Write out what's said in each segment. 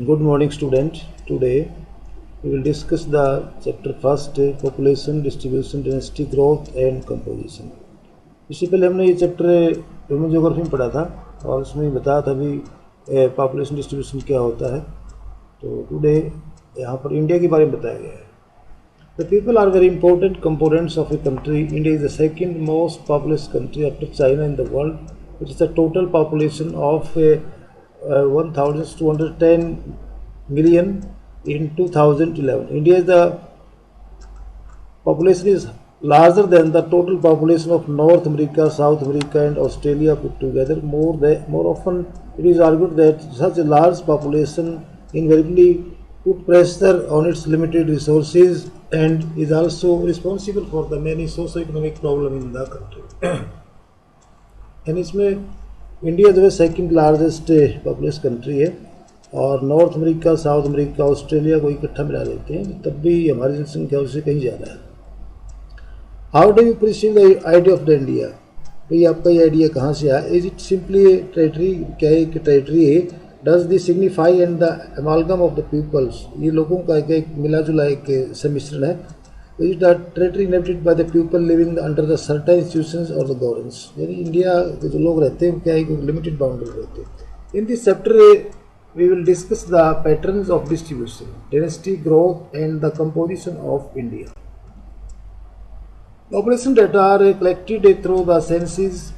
Good morning, student. Today we will discuss the chapter first, population distribution, dynasty growth and composition. इससे पहले हमने ये chapter human geography में पढ़ा था और उसमें बताया था भी पॉपुलेशन डिस्ट्रीब्यूशन क्या होता है। तो टुडे यहाँ पर इंडिया के बारे में बताया गया है। The people are very important components of a country. India is the second most populous country after China in the world, which is a total population of 1,210 million in 2011. India is the population is larger than the total population of North America, South America, and Australia put together. More often, it is argued that such a large population invariably put pressure on its limited resources and is also responsible for the many socio-economic problems in the country. यानी इसमें India जो है second largest populace country है और north America, south America, Australia को इकट्ठा मिला देते हैं, तब भी हमारी जनसंख्या उससे कहीं ज़्यादा है। How do you perceive the idea of the India? भाई आपका ये आइडिया कहाँ से आया? Is it simply territory? क्या एक टेरिटरी है? Does this signify and the amalgam of the peoples? ये लोगों का एक मिला जुला एक सम्मिश्रण है। Is the territory inhabited by the people living under the certain institutions और द गवर्नेंस? यानी इंडिया के जो लोग रहते हैं क्या एक लिमिटेड बाउंड्री रहते हैं। In this chapter we will discuss the patterns of distribution, density growth and the composition of India. Population data are collected through the census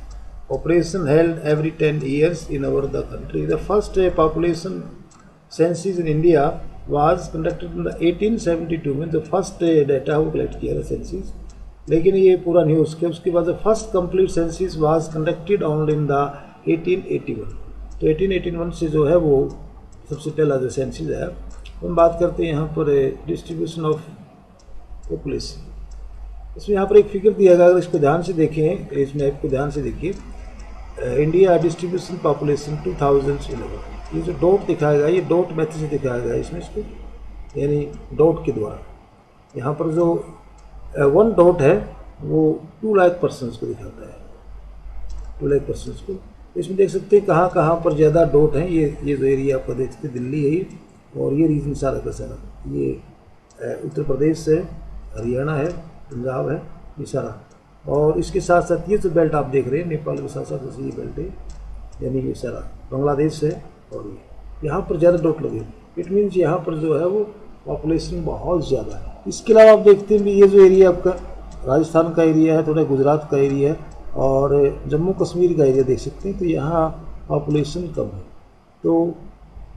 operation held every 10 years in the country. The first population census in India was conducted in the 1872 में the first data वो collect किया था census, लेकिन ये पूरा नहीं उसके बाद the first complete census was conducted only in the 1881. तो 1881 से जो है वो सबसे पहला जो census है। हम बात करते हैं यहाँ पर डिस्ट्रीब्यूशन ऑफ पॉपुलेशन। इसमें यहाँ पर एक फिगर दिया गया, अगर इसको ध्यान से देखें, इस मैप को ध्यान से देखिए, इंडिया डिस्ट्रीब्यूशन पॉपुलेशन 2011, ये जो डॉट दिखाया गया ये डॉट मेथड से दिखाया गया इसमें इसको, यानी डॉट के द्वारा। यहाँ पर जो 1 डॉट है वो 2 लाख पर्सनस को दिखाता है, 2 लाख पर्सनस को। इसमें देख सकते हैं कहाँ कहाँ पर ज़्यादा डॉट हैं। ये जो एरिया आपका देख सकते दिल्ली है ये, और ये रीजन सारा का सारा ये उत्तर प्रदेश है, हरियाणा है, पंजाब है, ये सारा। और इसके साथ साथ ये जो बेल्ट आप देख रहे हैं नेपाल के साथ साथ जैसे ये बेल्ट है, यानी ये सारा बांग्लादेश है, और ये यहाँ पर ज़्यादा डॉट लगे। इट मीन्स यहाँ पर जो है वो पॉपुलेशन बहुत ज़्यादा है। इसके अलावा आप देखते हैं भी ये जो एरिया आपका राजस्थान का एरिया है, थोड़ा गुजरात का एरिया है और जम्मू कश्मीर का एरिया देख सकते हैं, तो यहाँ पॉपुलेशन कम है। तो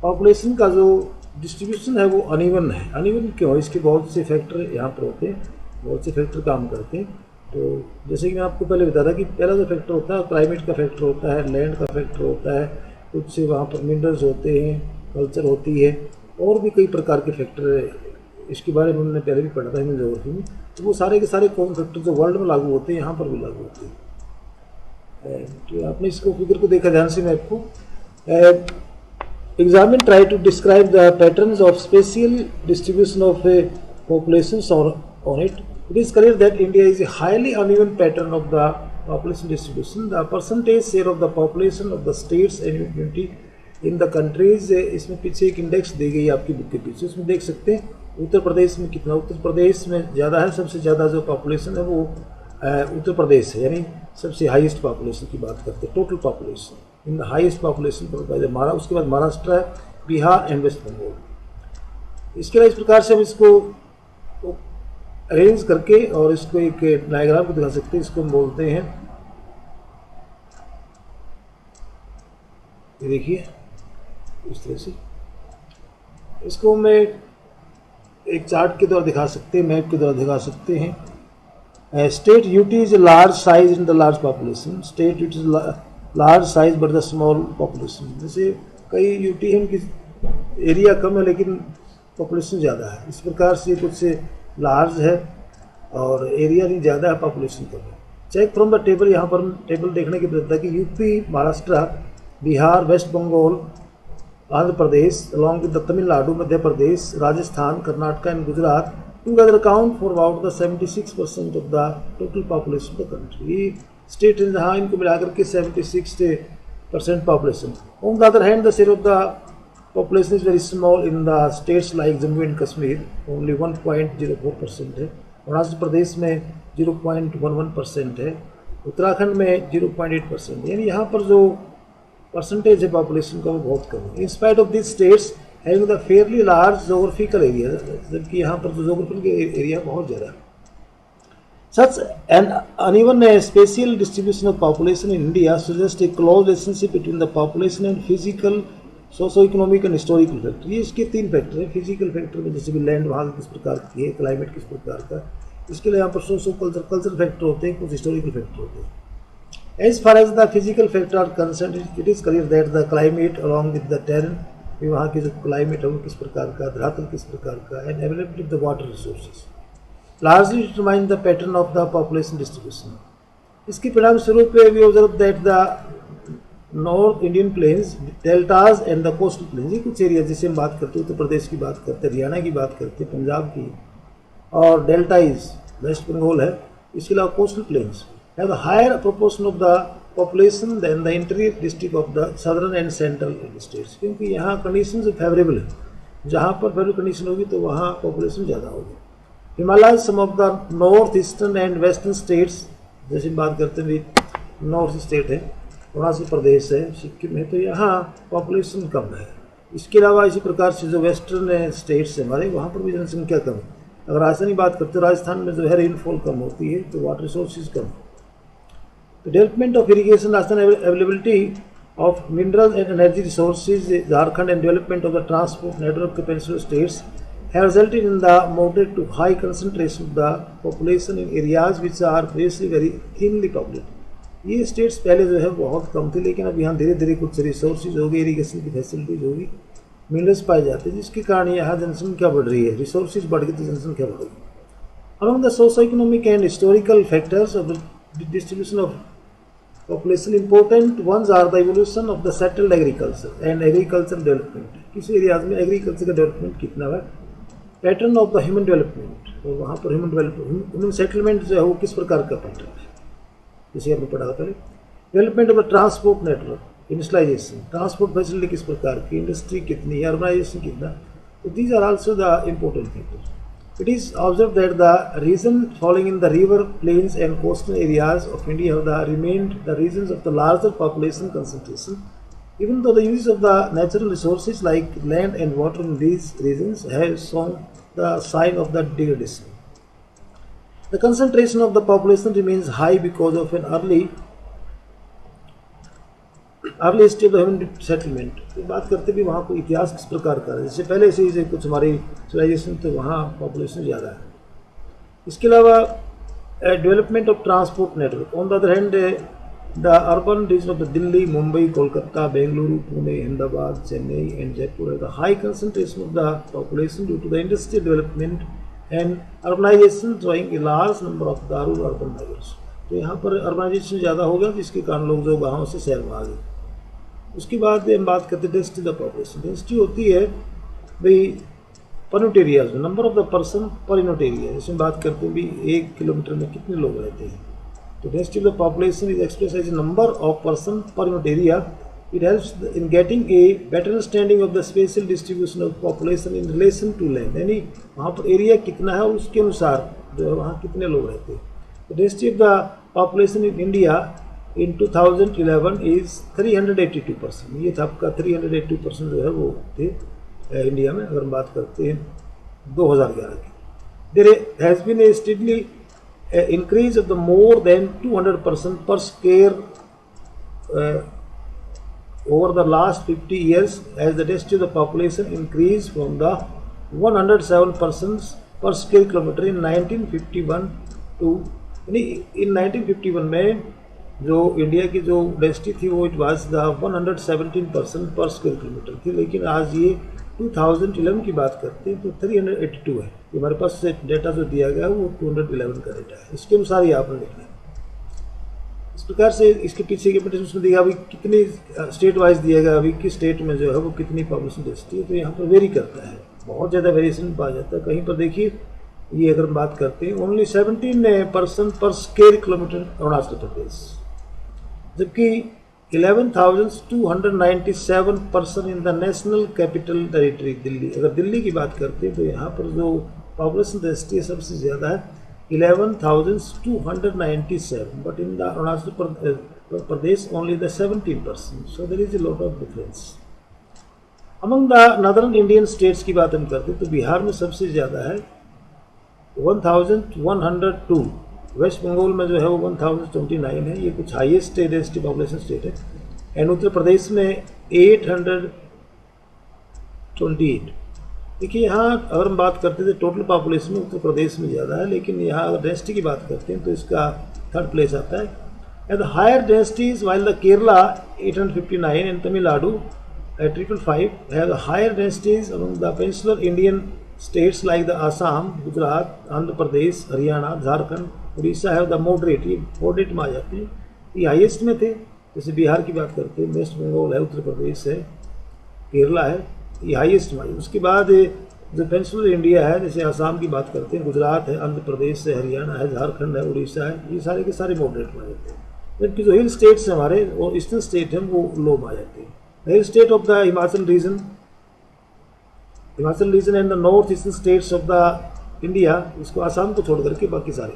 पॉपुलेशन का जो डिस्ट्रीब्यूशन है वो अनइवन है। अनइवन क्यों? इसके बहुत से फैक्टर यहाँ पर होते हैं, बहुत से फैक्टर काम करते हैं। तो जैसे कि मैं आपको पहले बताया था कि पहला जो फैक्टर होता है क्लाइमेट का फैक्टर होता है, लैंड का फैक्टर होता है, कुछ से वहाँ पर मिनरल्स होते हैं, कल्चर होती है, और भी कई प्रकार के फैक्टर इसके बारे में हमने पहले भी पढ़ा था ह्यूमन ज्योग्राफी में। तो वो सारे के सारे कौन फैक्टर जो वर्ल्ड में लागू होते हैं यहाँ पर भी लागू होते हैं। तो आपने इसको फिगर को देखा ध्यान से, मैं आपको examine try to describe the patterns of spatial distribution of populations on it. It is clear that India is a highly uneven pattern of the population distribution. The percentage share of the population of the states and unity in the countries, इसमें पीछे एक index दी गई है आपकी book के पीछे, उसमें देख सकते हैं उत्तर प्रदेश में कितना, उत्तर प्रदेश में ज़्यादा है, सबसे ज़्यादा जो पॉपुलेशन है वो उत्तर प्रदेश है, यानी सबसे हाईएस्ट पॉपुलेशन की बात करते हैं, total population in the highest population पर उसके बाद महाराष्ट्र है, बिहार एंड वेस्ट बंगाल। इसके अलावा इस प्रकार से हम इसको अरेंज करके और इसको एक डायग्राम को दिखा सकते हैं। इसको हम बोलते हैं, ये देखिए इस तरह से, इसको मैं एक चार्ट के द्वारा दिखा सकते हैं, मैप के द्वारा दिखा सकते हैं। State UT is large size in the large population, state UT is large size but the small population. जैसे कई यूटी है उनकी एरिया कम है लेकिन पॉपुलेशन ज़्यादा है, इस प्रकार से कुछ से लार्ज है और एरिया नहीं ज़्यादा है, पॉपुलेशन कम है। चेक फ्रॉम द टेबल, यहाँ पर टेबल देखने की जरूरत है कि UP, Maharashtra, Bihar, West Bengal, Andhra Pradesh along with the Tamil Nadu, Madhya Pradesh, Rajasthan, Karnataka and Gujarat together account for about the 76% of the total population of the country. State हैं जहाँ इनको मिलाकर के 76% पॉपुलेशन। On the other hand the share of the population is very small in the states like Jammu and Kashmir, only 1.04% है। अरुणाचल प्रदेश में 0.11% है, उत्तराखंड में 0.8%, यानी यहाँ पर जो परसेंटेज है पॉपुलेशन का वो बहुत कम है। In spite of this states having the fairly large geographical area, जबकि यहाँ पर जो जोग्राफिकल एरिया बहुत ज़्यादा है। Such an uneven spatial distribution of population in India suggests a close relationship between the population and physical, socio-economic and historical factor। ये इसके 3 factor हैं। फिजिकल फैक्टर में जैसे भी लैंड वहाँ किस प्रकार की है, क्लाइमेट किस प्रकार का, इसके लिए यहाँ पर सोशो कल्चर फैक्टर होते हैं, कुछ हिस्टोरिकल फैक्टर होते हैं। As far as the physical factor are concerned, it is clear that the climate along with the terrain, वहाँ की जो क्लाइमेट है वो किस प्रकार का, धरातल किस प्रकार का, and availability of the water resources largely determine the pattern of the population distribution। इसके परिणाम स्वरूप we observe that the North Indian plains, deltas and the coastal plains, ये कुछ एरिया जैसे हम बात करते हैं उत्तर प्रदेश की बात करते हैं, हरियाणा की बात करते हैं, पंजाब की, और डेल्टा इज वेस्ट बंगाल है, इसके अलावा coastal planes have a higher proportion of the population than the interior district of the southern and central states, क्योंकि यहाँ कंडीशन फेवरेबल है, जहाँ पर फेवरेबल कंडीशन होगी तो वहाँ पॉपुलेशन ज़्यादा होगी। Himalaya some of the north eastern and western states, जैसे बात करते हैं नॉर्थ स्टेट है, अरुणाचल प्रदेश है, सिक्किम है, तो यहाँ पॉपुलेशन कम है। इसके अलावा इसी प्रकार से जो वेस्टर्न स्टेट्स है हमारे, वहाँ पर भी जनसंख्या कम है। अगर राजस्थान की बात करते हैं, राजस्थान में जो है रेनफॉल कम होती है, तो वाटर रिसोर्सेज कम। Development of irrigation, Rajasthan availability of mineral and energy resources, Jharkhand and development of the transport network of peninsula states have resulted in the moderate to high concentration of the population in areas which are previously very thinly populated। ये states पहले जो है बहुत कम थे, लेकिन अब यहाँ धीरे धीरे कुछ रिसोर्सेज होगी, इरीगेशन की फैसिलिटीज होगी, मिनरल्स पाए जाते हैं, जिसके कारण यहाँ जनसंख्या बढ़ रही है। रिसोर्सेज बढ़ गई तो जनसंख्या बढ़ गई। Among the socio-economic and historical factors of the distribution of population, important ones are the evolution of the settled agriculture and agricultural development। किस एरियाज में एग्रीकल्चर का डेवलपमेंट कितना है, pattern of the human development, तो वहाँ पर human settlement जो है वो किस प्रकार का पैटर्न है, जैसे आपने पढ़ा था पहले। Development of the transport network, industrialization, transport facility किस प्रकार की, इंडस्ट्री कितनी, अर्बनाइजेशन कितना, तो these are also the important factors. It is observed that the region falling in the river, plains and coastal areas of India have remained the regions of the larger population concentration, even though the use of the natural resources like land and water in these regions have shown the sign of the degradation। The concentration of the population remains high because of an early stage of the human settlement। तो बात करते भी वहाँ को इतिहास किस प्रकार का है, जैसे पहले से ही कुछ हमारी सिविलाइजेशन, तो वहाँ पॉपुलेशन ज़्यादा है। इसके अलावा development of transport network, on the other hand the urban region of the Delhi, Mumbai, Kolkata, Bengaluru, Pune, Ahmedabad, Chennai and Jaipur है the high concentration of the population due to the industrial development and urbanisation drawing a large number of the rural urban migrants. तो यहाँ पर urbanisation ज़्यादा हो गया, जिसके कारण लोग जो गाँव से शहर में आ गए। उसके बाद हम बात करते हैं डेंसिटी द पॉपुलेशन। डेंसिटी होती है भाई पर यूनिट एरियाज में, number of the person per unit area, जैसे हम बात करते हैं भी 1 किलोमीटर में कितने लोग रहते हैं, तो density of the population is express as number of person per unit area. It helps in getting a better understanding of the special distribution of population in relation to land, यानी वहाँ पर area कितना है उसके अनुसार जो है वहाँ कितने लोग रहते हैं। तो density of the population in India in 2011 is 382%। ये था आपका 382% जो है वो थे इंडिया में, अगर हम बात करते हैं 2011 की। There has been a steadily increase of the more than 200% per square over the last 50 years as the density of the population increase from the 107% per square kilometre in 1951 to, यानी इन 1951 में जो इंडिया की जो density थी वो it was the 117% पर square kilometre थी, लेकिन आज ये 2011 की बात करते हैं तो 382 है। हमारे पास से डेटा जो दिया गया है वो 211 का डेटा है, इसके अनुसार ही आपने लिखना है। इस प्रकार से इसके पीछे के बेटे उसमें दिया अभी कितनी स्टेट वाइज दिया गया, अभी किस स्टेट में जो है वो कितनी पॉपुलेशन डेंसिटी है, तो यहाँ पर वेरी करता है, बहुत ज़्यादा वेरिएशन पाया जाता है। कहीं पर देखिए ये अगर हम बात करते हैं ओनली 17 पर्सन पर स्क्वायर किलोमीटर अरुणाचल प्रदेश, जबकि 11,297 person in the national capital territory Delhi. अगर दिल्ली की बात करते हैं तो यहाँ पर जो पॉपुलेशन डेंसिटी सबसे ज़्यादा है 11,297, but in the Arunachal Pradesh only the 17%, so there is a lot of difference. Among the northern Indian states की बात हम करते हैं तो बिहार में सबसे ज़्यादा है 1102, वेस्ट बंगाल में जो है वो 1029 है, ये कुछ हाईएस्ट डेंसिटी पॉपुलेशन स्टेट है। एंड उत्तर प्रदेश में 828। देखिए यहाँ अगर हम बात करते थे टोटल पॉपुलेशन में उत्तर प्रदेश में ज़्यादा है, लेकिन यहाँ अगर डेंसिटी की बात करते हैं तो इसका थर्ड प्लेस आता है। And the higher densities while the Kerala 859 and Tamil Nadu 555 have the higher densities among the peninsular Indian states like the Assam, Gujarat, Andhra Pradesh, Haryana, Jharkhand, Orissa have the moderate. ये मॉडरेट में आ जाते हैं, ये हाईएस्ट में थे। जैसे बिहार की बात करते हैं, वेस्ट बंगाल है, उत्तर प्रदेश है, केरला है, ये हाईएस्ट में। उसके बाद जो पेनिनसुलर इंडिया है, जैसे आसाम की बात करते हैं, गुजरात है, आंध्र प्रदेश है, हरियाणा है, झारखंड है, उड़ीसा है, ये सारे के सारे मॉडरेट में आ जाते हैं। जबकि जो हिल स्टेट्स हैं हमारे और ईस्टर्न स्टेट हैं वो लो में आ जाते हैं। Hill state of the Himachal region and the north eastern states of the India, इसको आसाम को छोड़ करके बाकी सारे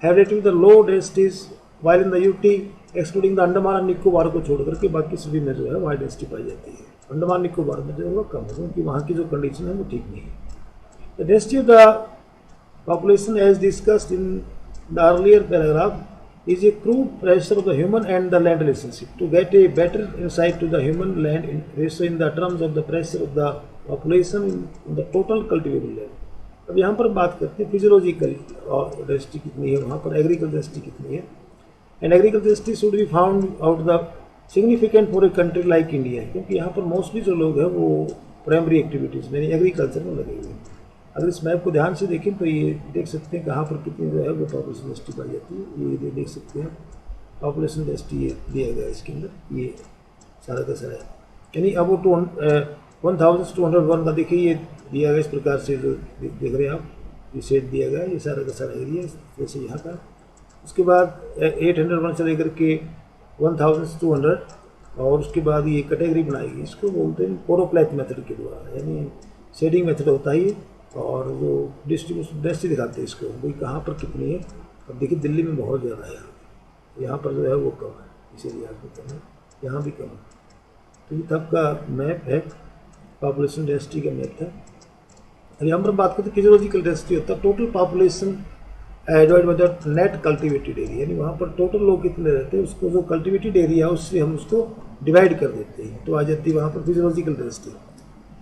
have rating the low densities, while in the UT excluding the Andaman and Nicobar को छोड़ करके बाकी सभी में जो है वाइड डेंसिटी पाई जाती है। अंडमान निकोबार में जो है वो कम है क्योंकि वहाँ की जो कंडीशन है वो ठीक नहीं है। The density of the population as discussed in the earlier paragraph is a crude pressure of the human and the land relationship. To get a better insight to the human land ratio in the terms of the pressure of the population in the total cultivable land. अब यहाँ पर बात करते हैं physiological density कितनी है, वहाँ पर एग्रीकल्चर डेंसिटी कितनी है। And agriculture density should be found out the significant for a country like India, क्योंकि यहाँ पर मोस्टली जो लोग हैं वो प्राइमरी एक्टिविटीज़ में एग्रीकल्चर में लगे हुए हैं। अगर इस मैप को ध्यान से देखें तो ये देख सकते हैं कहाँ पर कितनी जो है वो पॉपुलेशन डेंसिटी पाई जाती है। ये देख सकते हैं पॉपुलेशन डेंसिटी ये दिया गया है इसके अंदर, ये सारा का सारा यानी अब वो 1201 का देखिए ये दिया गया इस प्रकार से, जो देख रहे हैं आप ये सेट दिया गया है, ये सारा का सारा एरिया जैसे यहाँ का। उसके बाद 801 से लेकर के 1200 और उसके बाद ये कैटेगरी बनाएगी, इसको बोलते हैं कोरोप्लैथ मेथड के द्वारा, यानी शेडिंग मेथड होता है ये। और जो डिस्ट्रीब्यूशन डेंसिटी दिखाते हैं इसको भाई कहाँ पर कितनी है। अब देखिए दिल्ली में बहुत ज़्यादा है, यहाँ पर जो है वो कम है, इसीलिए आपको कम है, यहाँ भी कम है। तो ये तब का मैप है, पॉपुलेशन डेंसिटी का मैप है। और यहाँ पर बात करते हैं फिजियोलॉजिकल डेंसिटी होता है total population divide by the net cultivated area, यानी वहाँ पर टोटल लोग कितने रहते हैं उसको जो कल्टिवेटेड एरिया है उससे हम उसको डिवाइड कर देते हैं, तो आ जाती है वहाँ पर फिजियोलॉजिकल डेंसिटी।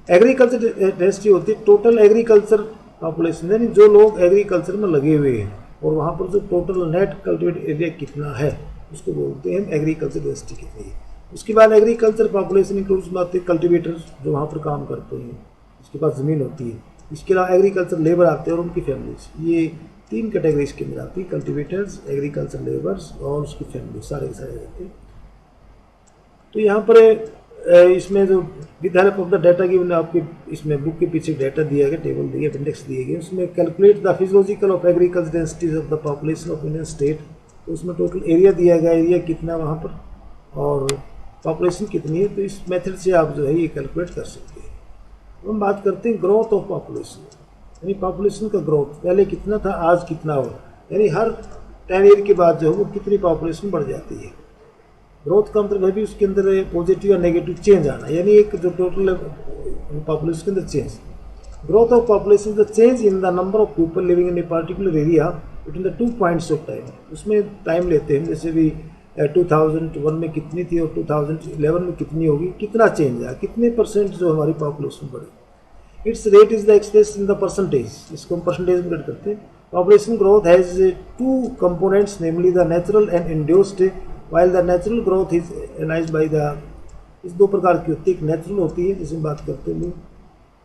एग्रीकल्चर डेंसिटी होती है टोटल एग्रीकल्चर पॉपुलेशन, यानी जो लोग एग्रीकल्चर में लगे हुए हैं और वहाँ पर जो टोटल नेट कल्टिवेटेड एरिया कितना है उसको बोलते हैं एग्रीकल्चर डेंसिटी कितनी है। उसके बाद एग्रीकल्चर पॉपुलेशन इंक्लूड्स बात है कल्टिवेटर्स जो वहाँ पर काम करते हैं, उसके पास ज़मीन होती है। इसके अलावा एग्रीकल्चर लेबर आते हैं और उनकी फैमिलीज, ये 3 कैटेगरीज के अंदर आती है, कल्टिवेटर्स, एग्रीकल्चर लेबर्स और उसकी फैमिली सारे रहते हैं। तो यहाँ पर इसमें जो with help of the data given आपके इसमें बुक के पीछे डाटा दिया गया, टेबल दिए, इंडेक्स दिए गए, उसमें calculate the physiological of agriculture densities of the population of Indian state. तो उसमें टोटल एरिया दिया गया, एरिया कितना वहाँ पर और पॉपुलेशन कितनी है, तो इस मेथड से आप जो है ये कैलकुलेट कर सकते हैं। तो हम बात करते हैं ग्रोथ ऑफ पॉपुलेशन, यानी पॉपुलेशन का ग्रोथ पहले कितना था आज कितना हो, यानी हर 10 ईयर के बाद जो है वो कितनी पॉपुलेशन बढ़ जाती है। ग्रोथ का मतलब है भी उसके अंदर पॉजिटिव या नेगेटिव चेंज आना, यानी एक जो टोटल पॉपुलेशन के अंदर change. Growth of population the change in the number of people living in a particular area between the 2 points of time. उसमें टाइम लेते हैं, जैसे भी 2001 में कितनी थी और 2011 में कितनी होगी, कितना चेंज आया, कितने % जो हमारी पॉपुलेशन बढ़ी। It's rate is the express in the percentage, इसको हम परसेंटेज में कट करते हैं। Population growth has 2 components namely the natural and induced, while the natural growth is analysed by the, इस 2 प्रकार की होती है, एक नेचुरल होती है जिसमें बात करते हैं,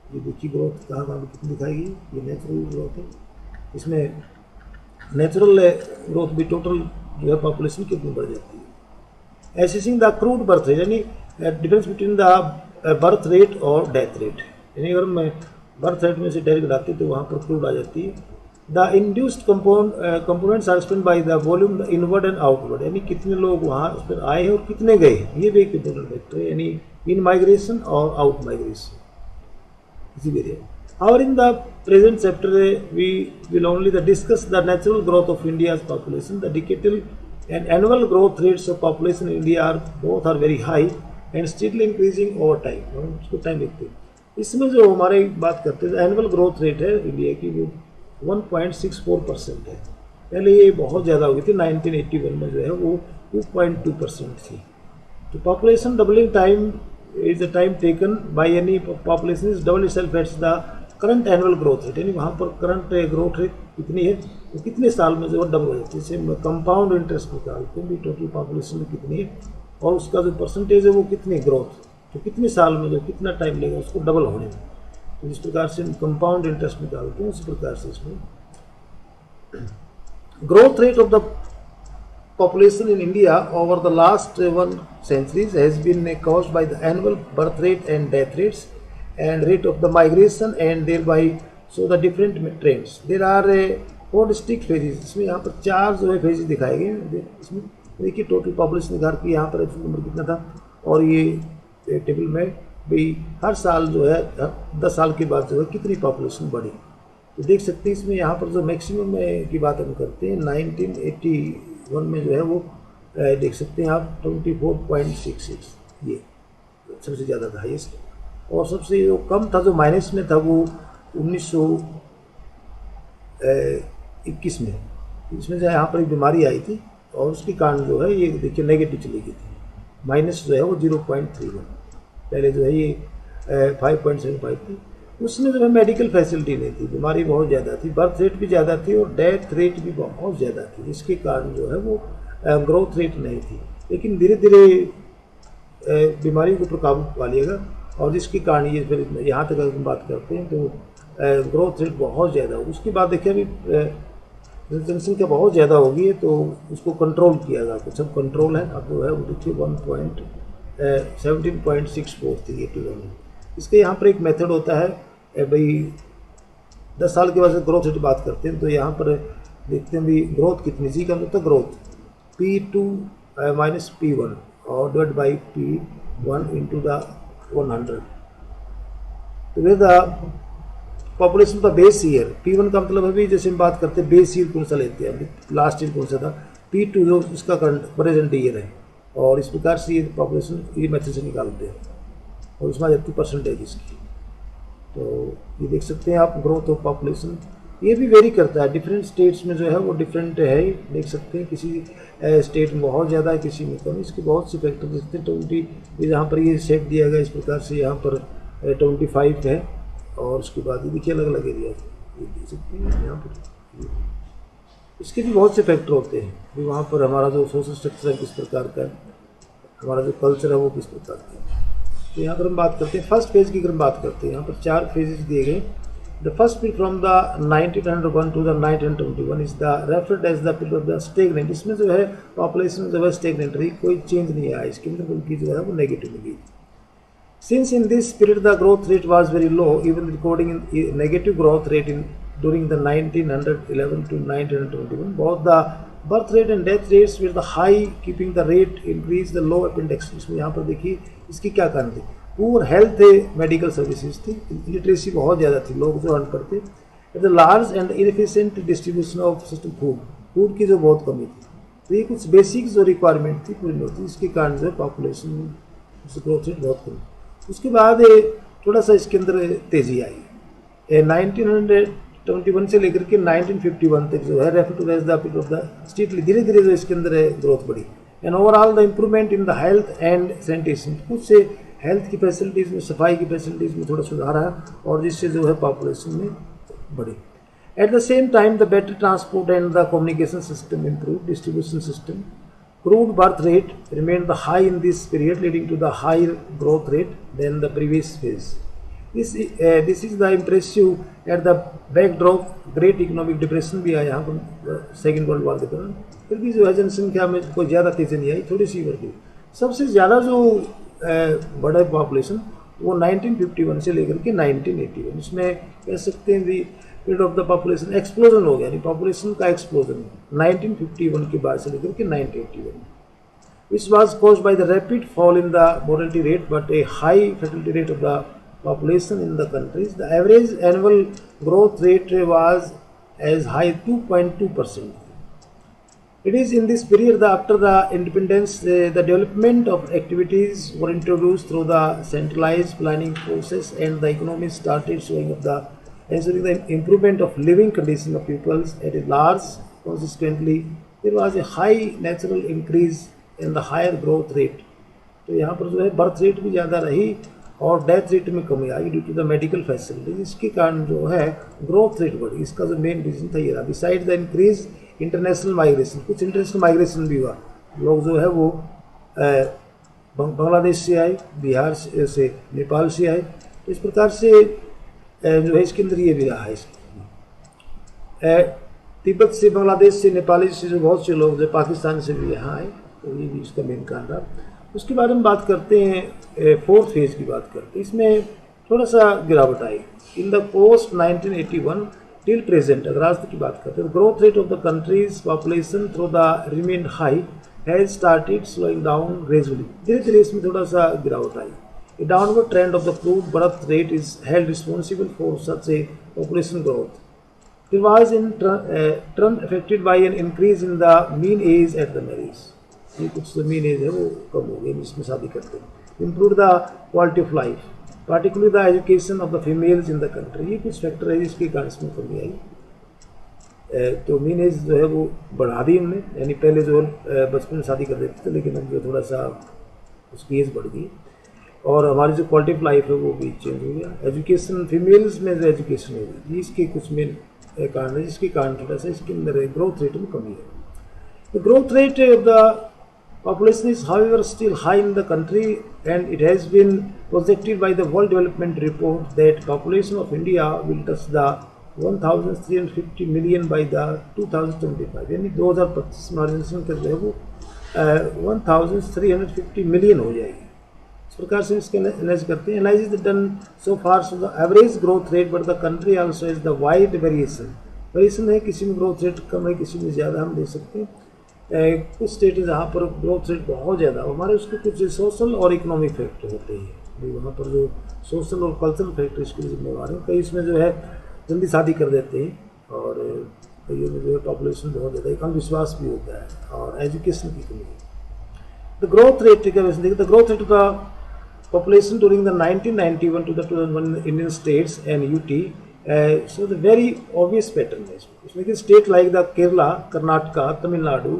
ये देखिए ग्रोथ कहाँ कहाँ कितनी दिखाएगी, ये नेचुरल ग्रोथ है। इसमें नेचुरल ग्रोथ भी टोटल जो है पॉपुलेशन कितनी बढ़ जाती है। Assessing the crude birth rate, यानी difference between the birth rate और डेथ रेट, यानी अगर मैं बर्थ रेट में से डायरेक्ट घटाती तो वहाँ पर क्रूड आ जाती है। The induced components are explain by the volume the inward and outward, यानी कितने लोग वहाँ उस पर आए हैं और कितने गए, ये भी एक इंपॉर्टेंट फैक्टर है, यानी इन माइग्रेशन और आउट माइग्रेशन इसी variable. However, in the present chapter, we will only discuss the natural growth of India's population. The decadal and annual growth rates of population in India are very high and steadily increasing over time. उसको time देखते हैं. इसमें जो हमारे बात करते हैं annual growth rate है इंडिया की वो 1.64% है. पहले ये बहुत ज़्यादा हो गई थी, 1981 में जो है वो 2.2% थी. तो population doubling time is the time taken by any population is double itself at the current annual growth rate, यानी वहाँ पर करंट ग्रोथ रेट कितनी है वो कितने साल में जो है डबल हो जाती है. जैसे कंपाउंड इंटरेस्ट निकालते हैं भी टोटल पॉपुलेशन में कितनी है और उसका जो परसेंटेज है वो कितनी ग्रोथ, तो कितने साल में जो कितना टाइम लगेगा उसको डबल होने में. तो जिस प्रकार से कंपाउंड इंटरेस्ट निकालते हैं उसी प्रकार से इसमें growth rate of the population in India over the last 1 century has been caused by the annual birth rate and death rates and rate of the migration and thereby show the different trends. There are 4 distinct phases. इसमें यहाँ पर 4 जो है phases दिखाए गए. इसमें देखिए total population निकाल के यहाँ पर नंबर कितना था और ये टेबल में भाई हर साल जो है 10 साल के बाद जो है कितनी पॉपुलेशन बढ़ी. तो देख सकते हैं इसमें यहाँ पर जो मैक्सिमम की बात हम करते हैं 1981 में जो है वो देख सकते हैं आप 24.66, ये सबसे ज़्यादा था हाईएस्ट. और सबसे जो कम था जो माइनस में था वो 1921 में. इसमें जो है यहाँ पर एक बीमारी आई थी और उसके कारण जो है ये देखिए नेगेटिव चली गई थी. माइनस जो है वो 0.31, पहले जो है ये 5.75 थी. उसमें जो है मेडिकल फैसिलिटी नहीं थी, बीमारी बहुत ज़्यादा थी, बर्थ रेट भी ज़्यादा थी और डेथ रेट भी बहुत ज़्यादा थी. इसके कारण जो है वो ग्रोथ रेट नहीं थी. लेकिन धीरे धीरे बीमारियों को काबू पा लिएगा और जिसके कारण ये फिर यहाँ तक अगर हम बात करते हैं तो ग्रोथ रेट बहुत ज़्यादा हो. उसके बाद देखिए अभी जनसंख्या बहुत ज़्यादा होगी है तो उसको कंट्रोल किया गया, कुछ सब कंट्रोल है. अब जो है वो देखिए 17.64 थी ये 2000. इसके यहाँ पर एक मेथड होता है भाई 10 साल के बाद ग्रोथ रेट बात करते हैं तो यहाँ पर देखते हैं भी ग्रोथ कितनी जी का मतलब ग्रोथ P2 माइनस P1 और divide by P1 into the 100. तो वे द पॉपुलेशन का बेस ईयर. P1 का मतलब अभी जैसे हम बात करते हैं बेस ईयर कौन सा लेते हैं, अभी लास्ट ईयर कौन सा था. P2 जो उसका करंट प्रेजेंट ईयर है और इस प्रकार से ये पॉपुलेशन ये मेथड से निकालते हैं और उसमें आ जाती परसेंटेज इसकी. तो ये देख सकते हैं आप ग्रोथ ऑफ पॉपुलेशन ये भी वेरी करता है डिफरेंट स्टेट्स में जो है वो डिफरेंट है ही. देख सकते हैं किसी स्टेट में बहुत ज़्यादा है किसी में कम. इसके बहुत से फैक्टर देखते हैं. 20 यहाँ पर ये सेट दिया गया इस प्रकार से, यहाँ पर 25 है और उसके बाद ये देखिए अलग अलग एरिया ये देख सकते हैं यहाँ पर. इसके भी बहुत से फैक्टर होते हैं भी वहाँ पर हमारा जो सोशल स्ट्रक्चर है किस प्रकार का है, हमारा जो कल्चर है वो किस प्रकार का है. तो यहाँ पर हम बात करते हैं फर्स्ट फेज की. अगर हम बात करते हैं यहाँ पर 4 फेजेस दिए गए. The first period from the 1901 to the 1921 is the referred as the period of the stagnant. इसमें जो है पॉपुलेशन जो है स्टेगनेंट रही, कोई चेंज नहीं आया इसके अंदर, बल्कि जो है वो नेगेटिव में गई. Since in this period the growth rate was very low, even recording in negative growth rate in during the 1911 to 1921, both the birth rate and death rates were the high, keeping the rate increase the low appendix. इसमें यहाँ पर देखिए इसकी क्या कारण थी. Poor health थे, medical services थी, लिटरेसी बहुत ज़्यादा थी, लोग जो अनपढ़ थे. The large and inefficient distribution of system food की जो बहुत कमी थी. तो ये कुछ बेसिक जो रिक्वायरमेंट थी पूरी नहीं होती, इसके कारण जो है पॉपुलेशन ग्रोथ रेट बहुत कम. उसके बाद थोड़ा सा इसके अंदर तेज़ी आई. 1921 से लेकर के 1951 तक जो है refer to as the period of the स्ट्रीटली, धीरे धीरे जो इसके अंदर ग्रोथ बढ़ी. And overall the improvement in the health and sanitation, कुछ से हेल्थ की फैसिलिटीज़ में, सफाई की फैसिलिटीज़ में थोड़ा सुधार आया और जिससे जो है पॉपुलेशन में बढ़ी. Eight the same time the better transport and the communication system improve, distribution system, crude birth rate remained the high in this period, leading to the higher growth rate than the previous phase. This is the impressive at the backdrop great economic depression भी आया यहाँ पर second world war के दौरान. फिर भी जो है जनसंख्या में कोई ज़्यादा तेज़ी नहीं आई, थोड़ी सी बढ़ी. सबसे ज़्यादा जो बढ़ा पॉपुलेशन वो 1951 से लेकर के 1981, इसमें कह सकते हैं भी rate of the population explosion हो गया, यानी पॉपुलेशन का एक्सप्लोजन 1951 के बाद से लेकर के 1981, which was caused by the rapid fall in the mortality rate but a high fertility rate of the population in the countries. The average annual growth rate was as high 2.2%. It is in this period that after the independence, the development of activities were introduced through the centralized planning process and the economy started showing up the ensuring the improvement of living conditions of peoples at a large. Consequently, there was a high natural increase in the higher growth rate. तो यहाँ पर जो है birth rate भी ज़्यादा रही और death rate में कमी आई due to the medical facilities, इसके कारण जो है ग्रोथ रेट बढ़ी। इसका जो मेन रीजन था ये रहा। Beside the increase international migration, कुछ इंटरनेशनल माइग्रेशन भी हुआ, लोग जो है वो बांग्लादेश से आए, बिहार से, नेपाल से आए, तो इस प्रकार से जो है इसके अंदर ये भी रहा है। तिब्बत से, बांग्लादेश से, नेपाली से जो बहुत से लोग जो पाकिस्तान से भी यहाँ आए, तो ये भी इसका मेन कारण रहा। उसके बारे में बात करते हैं, फोर्थ फेज की बात करते हैं। इसमें थोड़ा सा गिरावट आई in the post 1981 till present. अगर आज तक की बात करते हैं, growth rate of the country's population through the remain high has started slowing down gradually. धीरे धीरे इसमें थोड़ा सा गिरावट आई। A downward trend of the crude birth rate is held responsible for such a population growth. It was in turn affected by an increase in the mean age at the marriage. ये कुछ mean age है वो कम हो गई जिसमें शादी करते हैं। Improve the quality of life, particularly the education of the females in the country. ये कुछ फैक्टर है जिसके कारण इसमें कमी आई। तो मीन एज जो है वो बढ़ा दी हमने, यानी पहले जो है बचपन में शादी कर देते थे, लेकिन अब जो थोड़ा सा उसकी एज बढ़ गई और हमारी जो क्वालिटी ऑफ लाइफ है वो भी चेंज हो गया। एजुकेशन, फीमेल्स में जो एजुकेशन हो गई, इसके कुछ मेन कारण है जिसके कारण थोड़ा सा इसके अंदर ग्रोथ रेट में कमी है। The growth rate of the population is however still high in the country and it has been projected by the world development report that population of India will touch the 1350 million by the 2025, यानी 2025 में जनसंख्या जो है वो 1350 million हो जाएगी। इस प्रकार से इसके एनालाइज करते हैं। Analysis done so far so the average growth rate but the country also is the wide variation है, किसी में ग्रोथ रेट कम है, किसी में ज़्यादा हम दे सकते हैं। कुछ स्टेट है जहाँ पर ग्रोथ रेट बहुत ज़्यादा, हमारे उसके कुछ सोशल और इकोनॉमिक फैक्टर होते हैं, वहाँ पर जो सोशल और कल्चरल फैक्टर इसके लिए जिम्मेवार हैं। कई इसमें जो है जल्दी शादी कर देते हैं और कई में जो है पॉपुलेशन बहुत ज़्यादा, एक विश्वास भी होता है और एजुकेशन की कमी है। द ग्रोथ रेट का वैसे देखिए, द ग्रोथ रेट का population during the 1991 to the 2001 Indian states and UT, so the very obvious pattern है इसमें कि state like the Kerala, Karnataka, Tamil Nadu,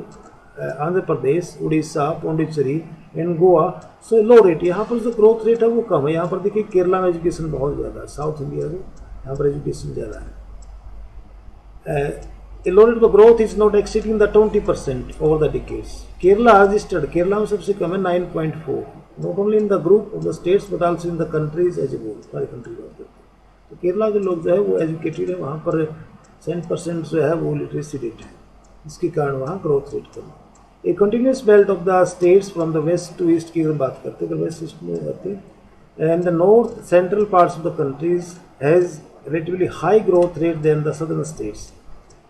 Andhra Pradesh, Odisha, Pondicherry and Goa, so low rate। यहाँ पर जो growth rate है वो कम है। यहाँ पर देखिए केरला में एजुकेशन बहुत ज़्यादा है, साउथ इंडिया में यहाँ पर एजुकेशन ज़्यादा है। A low rate of growth is not exceeding the 20% over the decades. Kerala registered, Kerala में सबसे कम है 9.4, not only in the group of the states but also in the countries as a whole, सारी country बात करते हैं। तो केरला के लोग जो है वो एजुकेटेड है, वहाँ पर 7% जो है वो लिटरेसी रेट है, इसके कारण वहाँ ग्रोथ रेट कम है। A continuous belt of the states from the west to east की अगर बात करते हैं, अगर वेस्ट ईस्ट में जाते हैं, and the north central parts of the countries has relatively high growth rate than the southern states.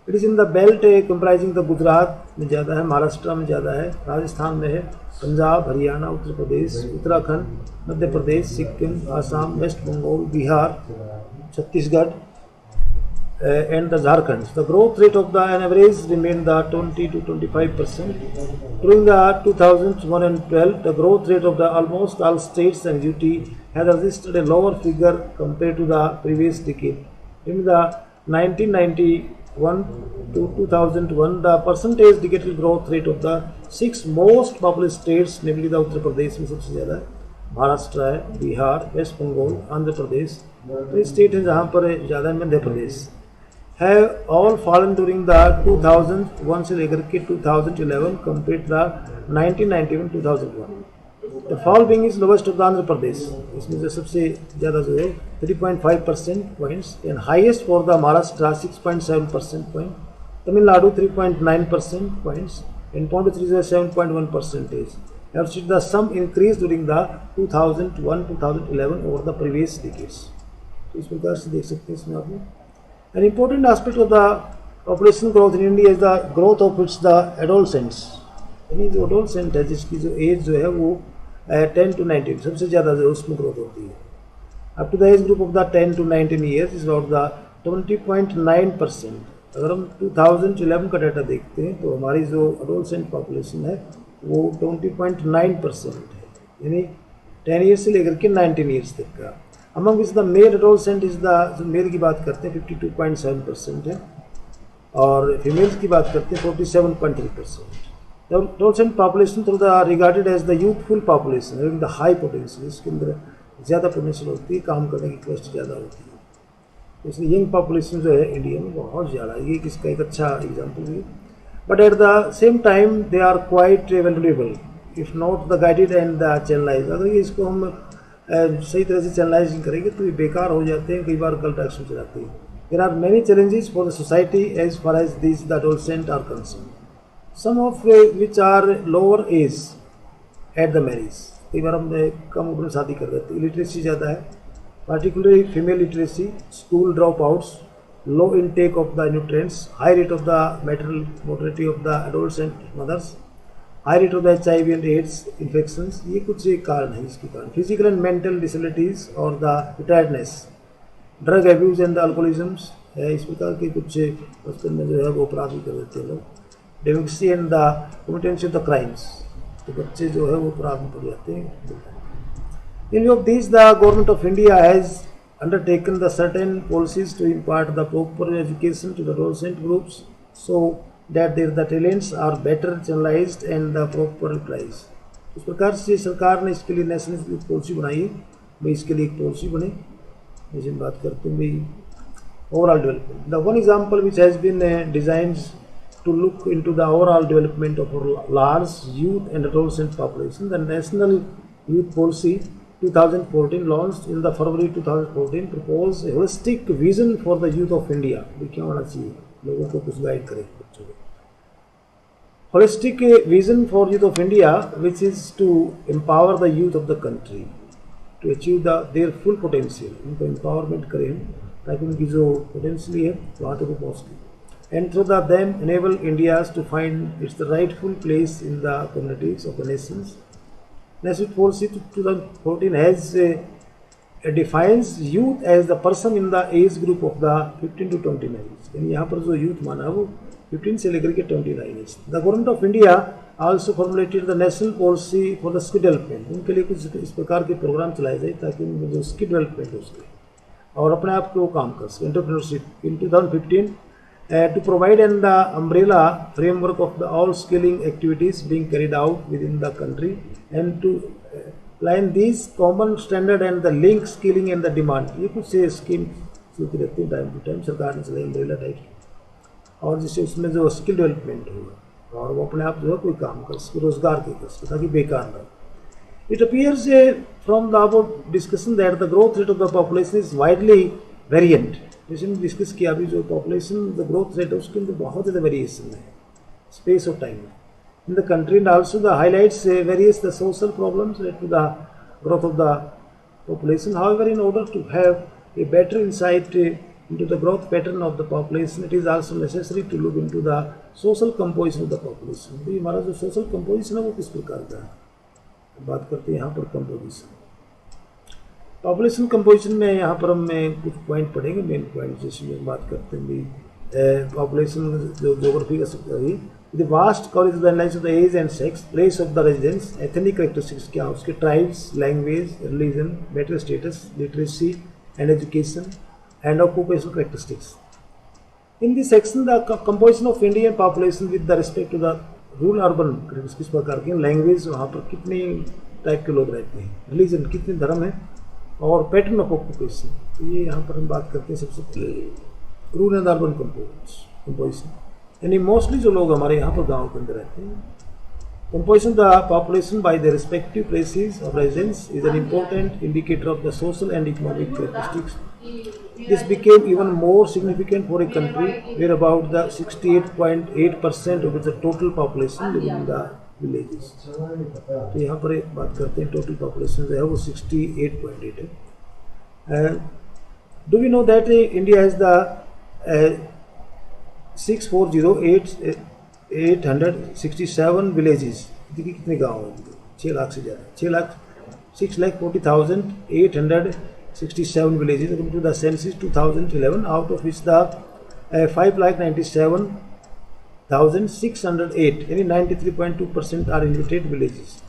It is in the belt comprising the Gujarat में ज़्यादा है, महाराष्ट्र में ज़्यादा है, राजस्थान में है, Punjab, Haryana, Uttar Pradesh, Uttarakhand, Madhya Pradesh, Sikkim, Assam, West Bengal, Bihar, Chhattisgarh and the Jharkhand. The growth rate of the average remained the 20 to 25%. During the 2001 and 12, the growth rate of the almost all states and UT has registered a lower figure compared to the previous decade. In the 1991 to 2001, the percentage indicated growth rate of the 6 most populous states, namely the Uttar Pradesh में सबसे ज़्यादा है, महाराष्ट्र है, Bihar, West Bengal, Andhra प्रदेश, तो state है जहाँ पर ज़्यादा है Madhya Pradesh, have all fallen during the 2001 से लेकर के 2011 compared to the 1991-2001. The fall being is lowest of the Andhra Pradesh, इसमें जो सबसे ज़्यादा जो है 3.5% points and highest for the Maharashtra 6.7% point, Tamil Nadu 3.9% points and Pondicherry is 7.1%. Have seen the some increase during the 2001-2011 over the previous decades. तो इस प्रकार से देख सकते हैं इसमें आपने An important aspect of the population growth in India is the growth of its the adolescents. यानी जो adolescent है जिसकी जो एज जो है वो 10 to 19 सबसे ज़्यादा जो उसमें ग्रोथ होती है. Up to the age group of the 10 to 19 years is about the 20.9%. अगर हम 2011 का डाटा देखते हैं तो हमारी जो adolescent population है वो 20.9% है, यानी 10 ईयर्स से लेकर के 19 ईयर्स तक का. Among which the male adolescent is the, जो मेल की बात करते हैं 52.7% है और फीमेल्स की बात करते हैं 47.3%. Adolescent population through the regarded as the youthful population having the high potential, इसके अंदर ज़्यादा पोटेंशियल होती है, काम करने की कैपेसिटी ज़्यादा होती है, इसलिए यंग पॉपुलेशन जो है इंडिया में बहुत ज़्यादा है. ये इसका एक अच्छा एग्जाम्पल है. But at the same time they are quite valuable if not the guided and the channelize. अगर ये इसको हम सही तरह से चैनलाइजिंग करेंगे तो ये बेकार हो जाते हैं, कई बार गलत एक्शन चलाते हैं. There are many challenges for the society as far as this the adolescent are concern, some of which are lower age at the marriage. कई बार हम कम उम्र में शादी कर देते हैं. इलिटरेसी ज़्यादा है, particularly female literacy, school dropouts, low intake of the nutrients, high rate of the maternal mortality of the adolescent mothers, high rate of the HIV and AIDS infections. ये कुछ एक कारण है इसके कारण. Physical and mental disabilities और the retiredness, drug abuse and the alcoholisms है, इस प्रकार के कुछ बचपन में जो है वो अपराध भी कर देते हैं लोग. Delinquency and the commitment of the crimes, तो बच्चे जो है वो अपराध में पड़ जाते हैं. In view of this, the government of India has undertaken the certain policies to impart the proper education to the adolescent groups so that the talents are better channelized and the proper utilized. इस प्रकार से सरकार ने इसके लिए national policy बनाई है. भाई इसके लिए एक पॉलिसी बने, जैसे हम बात करते हैं भाई overall development. The one example which has been designed to look into the overall development of large youth and adolescent population, the National Youth Policy 2014 launched in the February 2014 proposed a holistic vision for the youth of India. क्या होना चाहिए, लोगों को कुछ guide करे बच्चों को. Holistic vision for youth of India, which is to empower the youth of the country to achieve their full potential. उनको empowerment करें हम ताकि उनकी जो potential है वहाँ तक वो पहुँच सके. And through them enable India to find its rightful place in the communities of the nations. National Policy 2014 has defines youth as the person in the age group of the 15 to 29. यानी यहाँ पर जो youth माना वो 15 से लेकर के 29 years. The government of India also formulated the national policy for the skill development. उनके लिए कुछ इस प्रकार के प्रोग्राम चलाए जाए ताकि उनमें जो स्किल डेवलपमेंट हो सके और अपने आप को काम कर सके. Entrepreneurship in 2015 to provide an umbrella framework of the all skilling activities being carried out within the country and to line these common standard and the link skilling and the demand. ये कुछ से scheme चलती रहती है time to time, सरकार ने चलाई umbrella type, और जिससे उसमें जो स्किल डेवलपमेंट होगा और वो अपने आप जो है कोई काम कर सके, रोजगार के कर सके ताकि बेकार ना. It appears from the above discussion that the growth rate of the population is widely variant. जैसे हमने डिस्कस किया अभी जो पॉपुलेशन द ग्रोथ रेट है उसके अंदर बहुत ज़्यादा वेरिएशन है space of time in the country and also the highlights various the social problems related to the growth of the population. However in order to have a better insight into the growth pattern of the population, it is also necessary to look into the social composition of the population. तो हमारा जो social composition है वो किस प्रकार का है, बात करते हैं यहाँ पर कंपोजिशन. पॉपुलेशन कंपोजिशन में यहाँ पर हम कुछ पॉइंट पढ़ेंगे, मेन पॉइंट जिसमें बात करते हैं भी पॉपुलेशन जो ज्योग्राफी का सकता है. The vast coverage of the analysis of the age and sex, place of the residence, ethnic characteristics क्या उसके, tribes, language, religion, marital status, literacy and education and occupational characteristics. In this section, the composition of Indian population with the respect to the rural urban किस प्रकार के, language वहाँ पर कितने type के लोग रहते हैं, रिलीजन कितने धर्म है, और पैटर्न ऑफ ऑक्यूपेशन. तो ये यहाँ पर हम बात करते हैं सबसे पहले रूरल एंड अर्बन कंपोजिशन, यानी मोस्टली जो लोग हमारे यहाँ पर गाँव के अंदर रहते हैं. Composition of the population by their respective places of residence is an important indicator of the social and economic characteristics. This became even more significant for a country where about the 68.8% of the total population live in the villages. तो यहाँ पर एक बात करते हैं, total population जो है वो 68.8 है. Do we know that India has the 640,867 villages. देखिए कितने गाँव हैं, 6 लाख से ज़्यादा, 6,40,867 villages according to the census 2011, out of which the 5,97,608, यानी 93.2% are inhabited villages.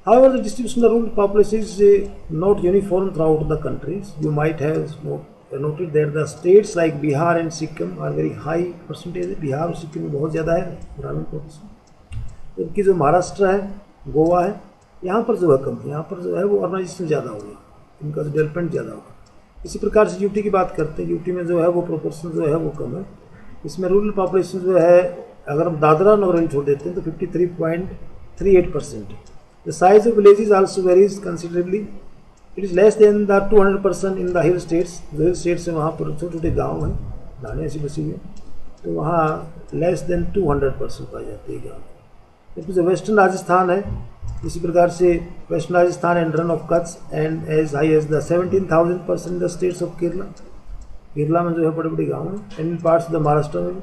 However, the distribution of the rural population is not uniform throughout the countries. You might have noted that the states like Bihar and Sikkim are very high percentage. Bihar और सिक्किम में बहुत ज़्यादा है ग्रामीण population, जबकि जो महाराष्ट्र है, गोवा है, यहाँ पर जो है कम है, यहाँ पर जो है वो अर्बनाइजेशन ज़्यादा होगा, इनका जो डेवलपमेंट ज़्यादा होगा। इसी प्रकार से यूटी की बात करते हैं, यूटी में जो है वो प्रोपोर्शन जो है वो कम है। इसमें रूरल पॉपुलेशन जो है, अगर हम दादरा नगर हवेली छोड़ देते हैं तो 53.38%। The size of villages also varies considerably, it is less than the 200% in the hill states. जो हिल स्टेट्स हैं वहाँ पर छोटे छोटे गाँव हैं, धाने ऐसी बसी हुई, तो वहाँ लेस देन 200% पाई जाती है गाँव। जबकि जो वेस्टर्न राजस्थान है, इसी प्रकार से western Rajasthan and run of Kutch and as high as the 17,000% the states of Kerala. Kerala में जो है बड़े बड़े गाँव हैं, and in parts of the Maharashtra में।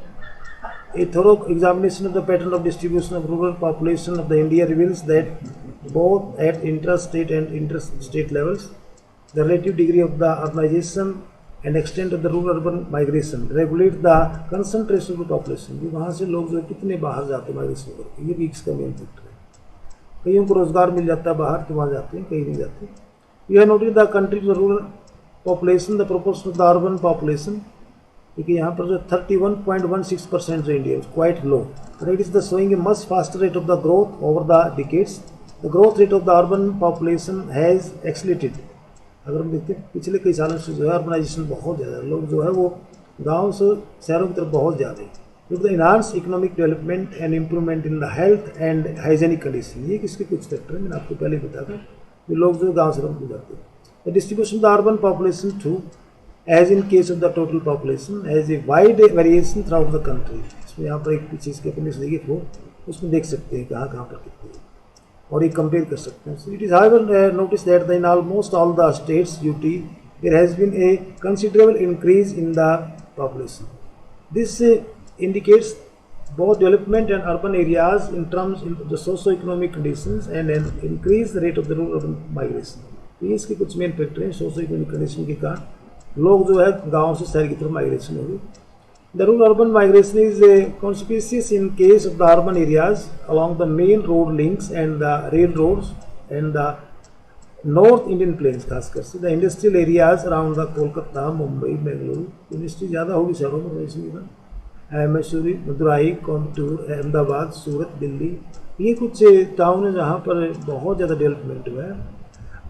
A thorough examination of the pattern of distribution of rural population of the India reveals that both at intrastate and interstate levels, the relative degree of the urbanization and extent of the rural-urban migration regulate the concentration of the population। वहाँ से लोग जो कितने बाहर जाते हैं migration करके, ये भी इसका मेन फैक्टर है। कईयों को रोजगार मिल जाता है बाहर, तो वहाँ जाते हैं, कहीं नहीं जाते। You have noted the country the rural population, the proportion of the urban population, क्योंकि यहाँ पर जो 31.16% जो India is quite low, but it is the showing a much faster rate of the growth over the decades. The growth rate of the urban population has accelerated. अगर हम देखते हैं पिछले कई सालों से जो है अर्बनाइजेशन बहुत ज़्यादा, लोग जो है वो गाँव से शहरों की तरफ बहुत ज़्यादा है। With the enhance economic development and improvement in the health and hygienic condition, ये किसके कुछ फैक्टर है, मैंने आपको पहले ही बताया था, जो लोग जो गाँव से रह जाते हैं। The distribution of the urban population through, as in case of the total population, has a wide variation throughout the country। इसमें यहाँ पर एक पीछे इसके अपेंडिक्स देखिए 4, उसमें देख सकते हैं कहाँ कहाँ पर कितने, और ये कंपेयर कर सकते हैं। It is however noticed that in almost all the states UT there has been a considerable increase in the population। This indicates both development and urban areas in terms of the socio-economic conditions and an increased rate of the rural migration। तो ये इसके कुछ main factor हैं socio-economic condition के कारण लोग जो है गांव से शहर की तरफ माइग्रेशन होगी। The rural urban migration is consequences in case of the urban areas along the main road links and the rail roads and the north Indian plains, खासकर से the industrial areas around the Kolkata, Mumbai, Bengaluru. Industry ज़्यादा होगी शहरों में, मैसूरी, मदुराई, कोयम्बटूर, अहमदाबाद, सूरत, दिल्ली, ये कुछ town है जहाँ पर बहुत ज़्यादा डेवलपमेंट हुआ है।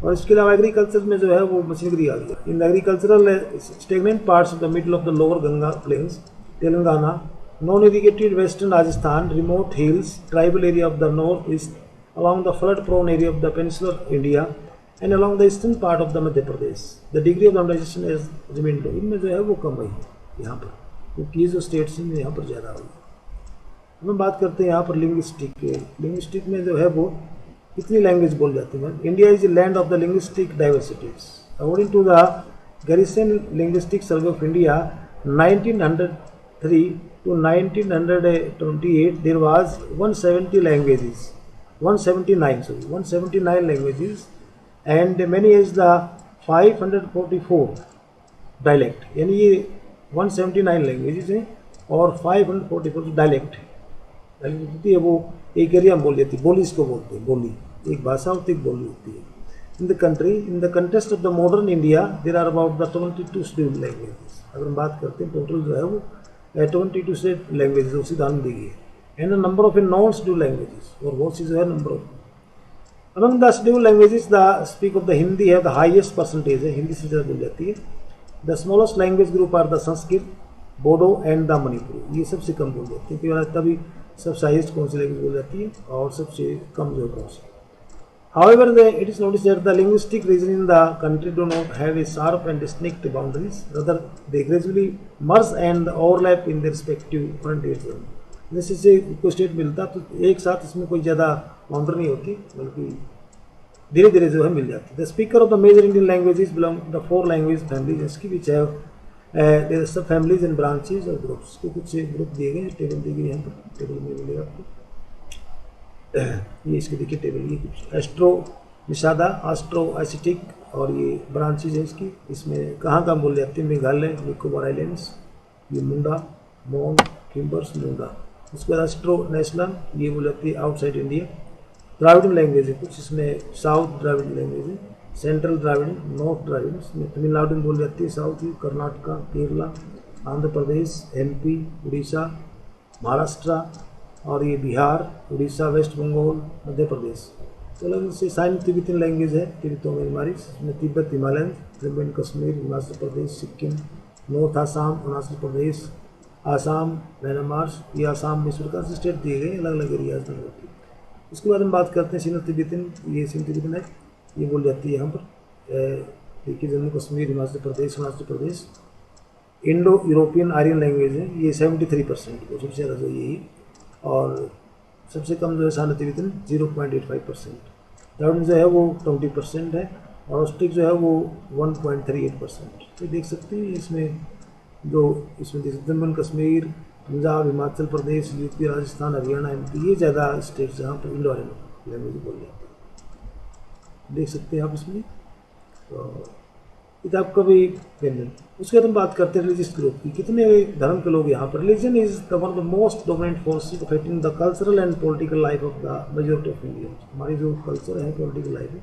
और इसके अलावा एग्रीकल्चर में जो है वो मशीनरी आ गई। In agricultural stagnant parts of the middle of the lower Ganga plains, Telangana, non irrigated western Rajasthan, remote hills, tribal area of the north east, along the flood prone area of the peninsular India and along the eastern part of the Madhya Pradesh, the degree of urbanisation is remained low. इनमें जो है वो कम हुई यहाँ पर, क्योंकि ये जो स्टेट्स हैं यहाँ पर ज़्यादा हुई। हम बात करते हैं यहाँ पर लिंग्विस्टिक में जो है वो कितनी लैंग्वेज बोल जाती है। India is a land of the linguistic diversities. According to the Grierson linguistic survey of India 1903 to 1928 there was 179 languages and many is the 544 dialect, यानी ये 179 लैंग्वेजेस हैं और 544 डायलेक्ट होती है। वो एक एरिया में बोल जाती है, बोली इसको बोलते हैं, बोली एक भाषा होती है, एक बोली होती है। In the contest of the modern India there are about the 22 scheduled languages. अगर हम बात करते हैं टोटल जो है वो 22 से लैंग्वेजेस उसी दान दी गई है। And the number of a non scheduled languages, और बहुत सी जो है number of among the scheduled languages the speak of the Hindi है द हाईएस्ट परसेंटेज है, हिंदी से ज़्यादा बोल जाती है। The smallest language group are the Sanskrit, Bodo and the Manipuri, ये सबसे कम बोल जाती है, क्योंकि तभी सबसे हाईएस्ट कौन सी लैंग्वेज बोल जाती है और सबसे कम जो कौन सी। However, it is noticed that the linguistic region in the country do not have a sharp and distinct boundaries. Rather, they gradually merge and overlap in their respective frontiers. जैसे से कोई स्टेट मिलता तो एक साथ इसमें कोई ज़्यादा बाउंड्री नहीं होती, बल्कि धीरे धीरे जो है मिल जाती है। The speaker of the major Indian languages belong to the 4 language families, which have सब फैमिलीज एंड ब्रांचेज और ग्रुप्स के कुछ ग्रुप दिए गए, टेबल दी गई यहाँ पर, टेबल में मिलेगा आपको। ये इसके देखिए टेबल, ये कुछ एस्ट्रो निषादा, एस्ट्रो एसिटिक, और ये ब्रांचेज है इसकी। इसमें कहाँ कहाँ बोल जाते हैं, मेघालय, निकोबार आइलैंड्स, ये मुंडा, मोन, किम्बर्स, मुंडा। उसके बाद एस्ट्रो नेशनल, ये बोल जाती है आउटसाइड इंडिया। द्राविडन लैंग्वेज है कुछ, इसमें साउथ द्राविडन लैंग्वेज है, सेंट्रल द्राविडन, नॉर्थ द्राविडन, इसमें तमिलनाडु में बोल जाती है साउथ की, कर्नाटका, केरला, आंध्र प्रदेश, एमपी, उड़ीसा, महाराष्ट्र, और ये बिहार, उड़ीसा, वेस्ट बंगाल, मध्य प्रदेश। तो अलग से साइन तिब्बतन लैंग्वेज है, तिब्बतो में हमारी, इसमें Tibet, Himalaya, Jammu and Kashmir, Himachal Pradesh, Sikkim, north Assam, Arunachal Pradesh, Assam, Myanmar, ये आसाम में सरकार से स्टेट दिए गए, अलग अलग एरियाज में होती है। उसके बाद हम बात करते हैं सिंध तिब्बतन, ये सिंध तिब्बतन है, ये बोल जाती है यहाँ पर, देखिए Jammu Kashmir, Himachal Pradesh, Arunachal Pradesh. Indo European Aryan language है, ये 73% को, सबसे ज़्यादा जो यही, और सबसे कम जो है सानो तिब्बतन 0.85%। द्राविडन जो है वो 20% है, और ऑस्ट्रिक जो है वो 1.38%। तो देख सकते हैं इसमें Jammu and Kashmir, Punjab, Himachal Pradesh, UP, Rajasthan, Haryana, MP, ये ज़्यादा स्टेट्स जहाँ पर इंडो आर्यन लैंग्वेज बोल जाते हैं, देख सकते हैं आप इसमें। तो किताब का भी व्यंजन। उसके बाद हम बात करते हैं रिलीजियस ग्रुप की, कितने धर्म के लोग यहाँ पर। Religion is the one of the most dominant force affecting the cultural and political life of the majority of Indian. हमारी जो कल्चर है, पॉलिटिकल लाइफ है,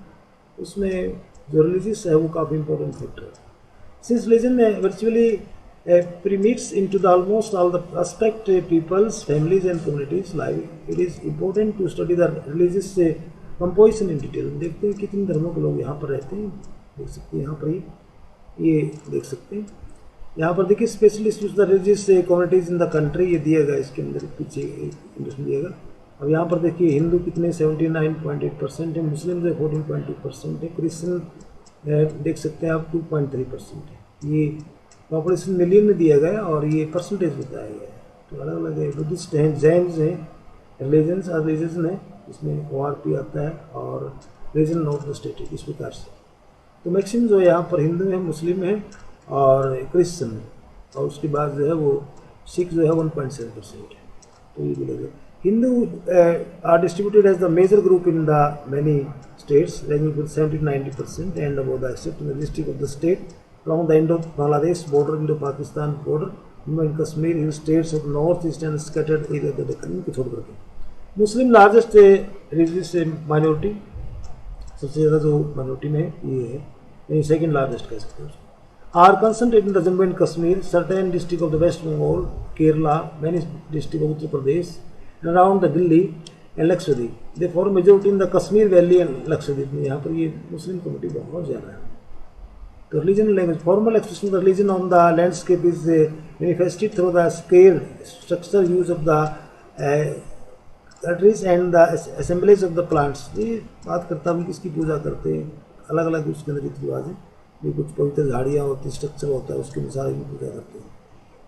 उसमें जो रिलीजियस है वो काफ़ी इंपॉर्टेंट फैक्टर है। Since religion virtually permeates into the almost all the aspect people's, families and communities life, it is important to study the religious composition in detail। देखते हैं कितने धर्मों के लोग यहाँ पर रहते हैं, देख सकते हैं यहाँ पर ये देख सकते हैं यहाँ पर देखिए specialist the religious communities in the country, ये दिया गया इसके अंदर पीछे इंडस्ट्री दिएगा। अब यहाँ पर देखिए हिंदू कितने 79.8% है, मुस्लिम जो 14.2% है, क्रिश्चियन देख सकते हैं आप 2.3% है। ये पॉपुलेशन मिलियन में दिया गया और ये परसेंटेज बताया गया है। तो अलग अलग है, बुद्धिस्ट हैं, जैन्स हैं, रिलीजन्स और रिलीजन है, इसमें ORP आता है, और रिलीजन ऑफ द स्टेट इस प्रकार से। तो मैक्सिमम जो है यहाँ पर हिंदू है, मुस्लिम है और क्रिश्चियन है, और उसके बाद जो है वो सिख जो है 1.7% है। तो ये बोलेगा Hindu are distributed as the major group in the many states ranking with 70-90% and about the except in the district of the state along the Indo-Bangladesh border, Indo-Pakistan border, Jammu and Kashmir, hill states of north east and scattered area of the Deccan को छोड़ करके। मुस्लिम largest religious minority, सबसे ज़्यादा जो minority में ये है, यानी सेकेंड लार्जेस्ट कह सकते हैं। Are concentrated in the Jammu and Kashmir, certain district of the West Bengal, Kerala, many district of Uttar Pradesh, around the Delhi and Lakshadweep. They for majority in the Kashmir valley and Lakshadweep में, यहाँ पर ये मुस्लिम कम्युनिटी बहुत ज़्यादा है। The religion language, formal expression of the religion on the landscape is manifested through the scale structure use of the trees and the assemblies of the plants। ये बात करता हूँ किसकी पूजा करते हैं, अलग अलग उसके अंदर रीति रिवाज है, ये कुछ पवित्र झाड़ियाँ होती हैं, स्ट्रक्चर होता है, उसके अनुसार इनकी पूजा करते हैं।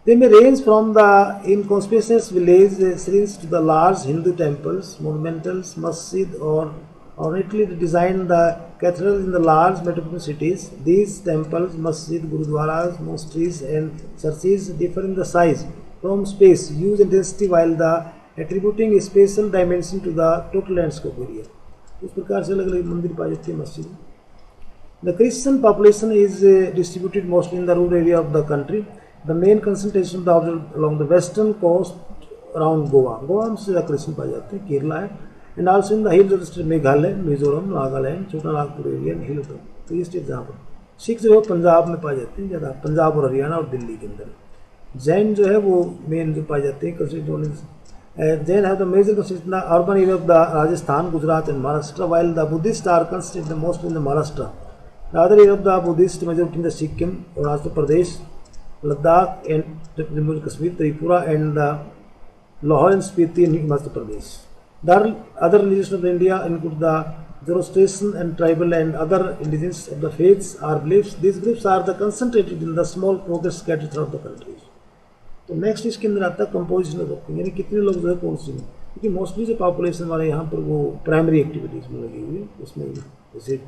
They may range from the inconspicuous village shrines to the large Hindu temples, monumentals, masjid, or ornately designed the cathedrals in the large metropolitan cities. These temples, masjid, gurudwaras, monasteries and churches differ in the size from space, use, intensity, while the attributing a spatial dimension to the total landscape area। इस प्रकार से अलग अलग मंदिर पाए जाते हैं, मस्जिद। The Christian population is distributed mostly in the rural area of the country. The main concentration of the observed along the western coast around Goa। Goa में ज़्यादा क्रिश्चियन पाए जाते हैं, केरला है, and also in the hills of the state Meghalaya, Mizoram, Nagaland, छोटा Nagpur area, हिल होता है। तो ये स्टेट जहाँ पर सिख जो है पंजाब में पाए जाते हैं ज़्यादा, पंजाब और हरियाणा और दिल्ली के अंदर। जैन जो है वो मेन जो पाए जाते हैं constituency. Jain have the major constitution urban area of the Rajasthan, Gujarat and Maharashtra, while the Buddhist are constituted most in the Maharashtra. The other area of the Buddhist majority in the Sikkim, Arunachal Pradesh, Ladakh and Jammu and Kashmir, Tripura and the Lahaul and Spiti in Himachal Pradesh. The other religions of India include the Zoroastrian and tribal and other indigenous of the faiths or beliefs. These groups are the concentrated in the small progress scattered throughout the country। तो next इसके अंदर आता है composition of working, यानी कितने लोग जो है कौन सी में, क्योंकि मोस्टली जो पॉपुलेशन वाले यहाँ पर वो प्राइमरी एक्टिविटीज़ में लगी हुई है। उसमें जैसे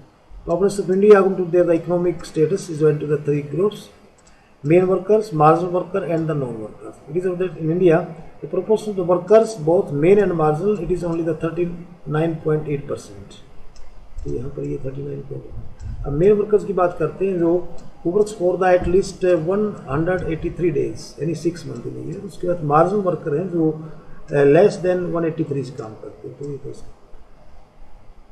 population of India according to their the economic status is went to the 3 groups. main workers, marginal worker and the non-workers. It is that in India, the proportion of the workers, both main and marginal, it is only the 39.8%. तो यहाँ पर ये 39. अब main workers की बात करते हैं जो who works for the at least 183 days यानी 6 मंथ इन ईयर. उसके बाद मार्जिनल वर्कर हैं जो लेस देन 183 से काम करते हैं. तो ये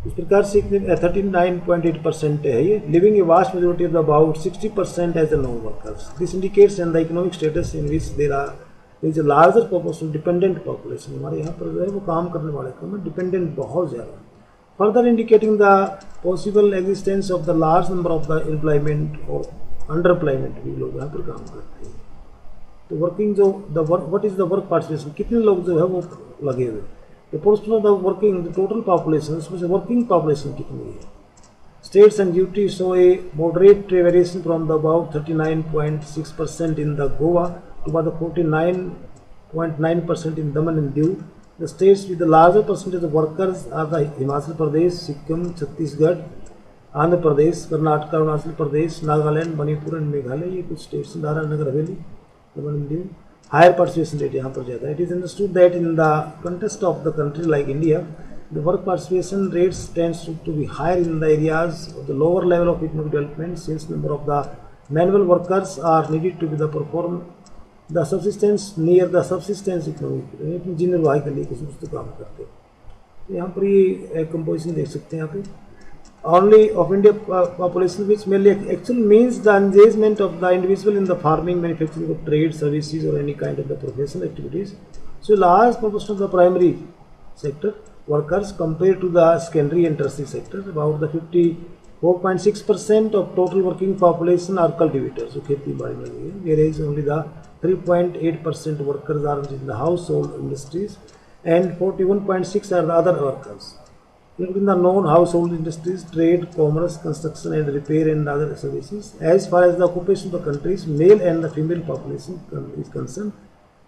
इस प्रकार से 39.8% है ये. Living a vast majority of the about 60% as the non workers. This indicates in the economic status in which there is a larger proportion dependent population. हमारे यहाँ पर जो है वो काम करने वाले कम है, डिपेंडेंट बहुत ज़्यादा. Further indicating the possible existence of the large number of the employment or underemployment भी लोग यहाँ पर काम करते हैं. तो वर्किंग जो the work what is the work participation, कितने लोग जो है वो लगे हुए. The portion of the working the total population, उसमें से वर्किंग पॉपुलेशन कितनी है. States and duty show a moderate variation from the about 39.6% in the Goa to about the 49.9% in Daman and Diu. The states with the larger percentage of workers are the Himachal Pradesh, Sikkim, Chhattisgarh, Andhra Pradesh, Karnataka, Arunachal Pradesh, Nagaland, Manipur and Meghalaya. ये कुछ states हैं. दादरा नगर हवेली, दमन and Diu. Higher participation rate यहाँ पर ज़्यादा है. It is understood that in the context of the country like India, the work participation rates tends to be higher in the areas of the lower level of economic development, since number of the manual workers are needed to be the perform the subsistence near the subsistence economy. अपनी जीवन निर्वाह के लिए कुछ तो काम करते हैं. तो यहाँ पर ये कंपोजिशन देख सकते हैं यहाँ पे. Only of India population which merely actually means the engagement of the individual in the farming, manufacturing of trade, services or any kind of the professional activities. So large proportion of the primary sector workers compared to the secondary and tertiary sector. About the 54.6% of total working population are cultivators, जो खेती बाड़ी में लगे हैं. Whereas only the 3.8% workers are in the household industries and 41.6% are the other workers. In the non-household industries, trade, commerce, construction and repair and other services. As far as the occupation of the country's male and the female population is concerned,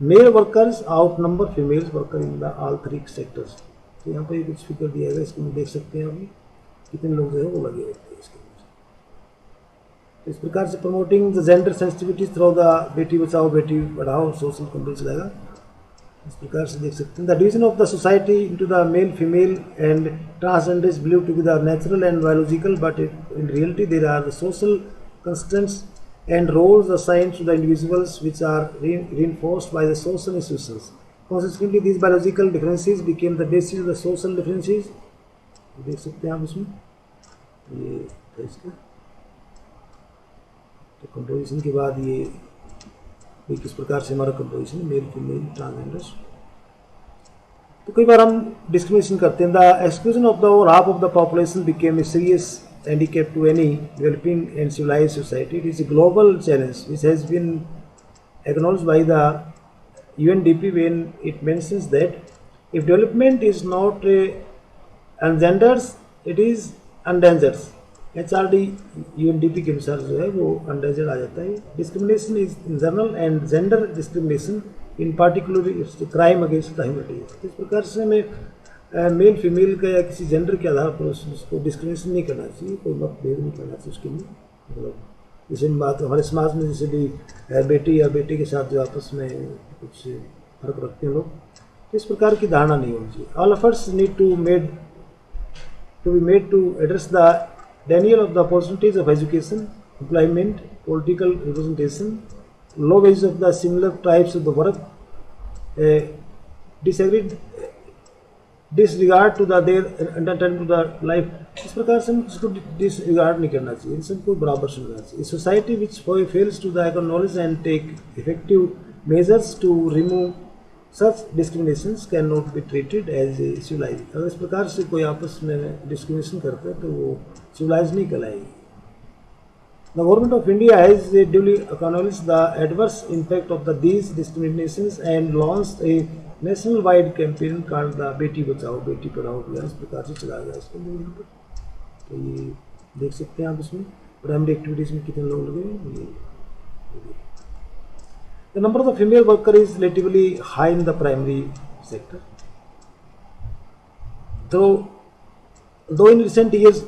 male workers outnumber female workers in the all three sectors. तो यहाँ पर कुछ figure दिया गया, इसको देख सकते हैं अभी कितने लोग जो है वो लगे होते हैं इसके. इस प्रकार से promoting the gender sensitivity through the Beti Bachao Beti Padhao social campaign चलाएगा. इस प्रकार से देख सकते हैं. The division of the society into the male female and transgender is believed to be the natural and biological, but in reality there are the social constraints and roles assigned to the individuals which are reinforced by the social institutions. Consequently, these biological differences became the basis of the social differences. देख सकते हैं आप इसमें ये इसका. तो composition के बाद ये किस प्रकार से हमारा कंपोजिशन मेल फीमेल ट्रांसजेंडर्स. तो कई बार हम डिस्क्रिमिनेशन करते हैं. The exclusion of the over half of the population became a serious handicap to any developing and civilized society. It is a global challenge which has been acknowledged by the UNDP when it mentions that if development is not engenders, it is endangers. HRD UNDP के अनुसार जो है वो endangered आ जाता है. Discrimination is in general and gender discrimination in particular is the crime against the humanity. इस प्रकार से हमें मेल फीमेल का या किसी जेंडर के आधार पर उसको डिस्क्रिमिनेशन नहीं करना चाहिए, कोई मतभेद नहीं करना चाहिए उसके लिए. मतलब जैसे बात हमारे समाज में जैसे भी बेटी या बेटे के साथ जो आपस में कुछ फर्क रखते हैं लोग, तो इस प्रकार की धारणा नहीं होनी चाहिए. All efforts need to be made to address the denial of the opportunities of education, employment, political representation, low wages of the similar types of the work, disregard to their attendant to the life. इस प्रकार से इसको disregard नहीं करना चाहिए, इन सबको बराबर समझना चाहिए. Society which fails to the acknowledge and take effective measures to remove such discriminations can not be treated as a civilize. अगर इस प्रकार से कोई आपस में डिस्क्रिमिनेशन करता है तो वो सिविलाइज नहीं कहलाएगी. The government of India has duly acknowledged the adverse impact of these discriminations and launched a national-wide campaign called the Beti Bachao Beti Padhao अभियान. इस प्रकार से चलाया गया इसको. तो ये देख सकते हैं आप इसमें प्राइमरी एक्टिविटीज में कितने लोग लगे. The number of the female worker is relatively high in the primary sector. Though in recent years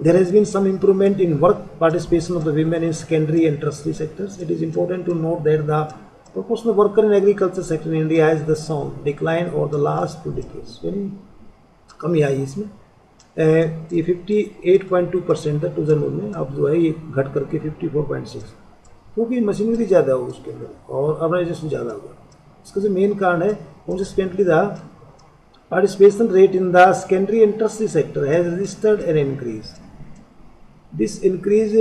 There has been some improvement in work participation of the women in secondary and tertiary sectors. It is important to note that the proportion of worker in agriculture sector in India has thus shown decline over the last 2 decades. Very कमी आई इसमें, ये 58.2% था 2009 में, अब जो है ये घट करके 54.6, क्योंकि मशीनरी ज़्यादा हो उसके अंदर और अर्बनाइजेशन ज़्यादा हुआ. इसका जो मेन कारण है, consistently the participation rate in the secondary and tertiary sector has registered an increase. This increase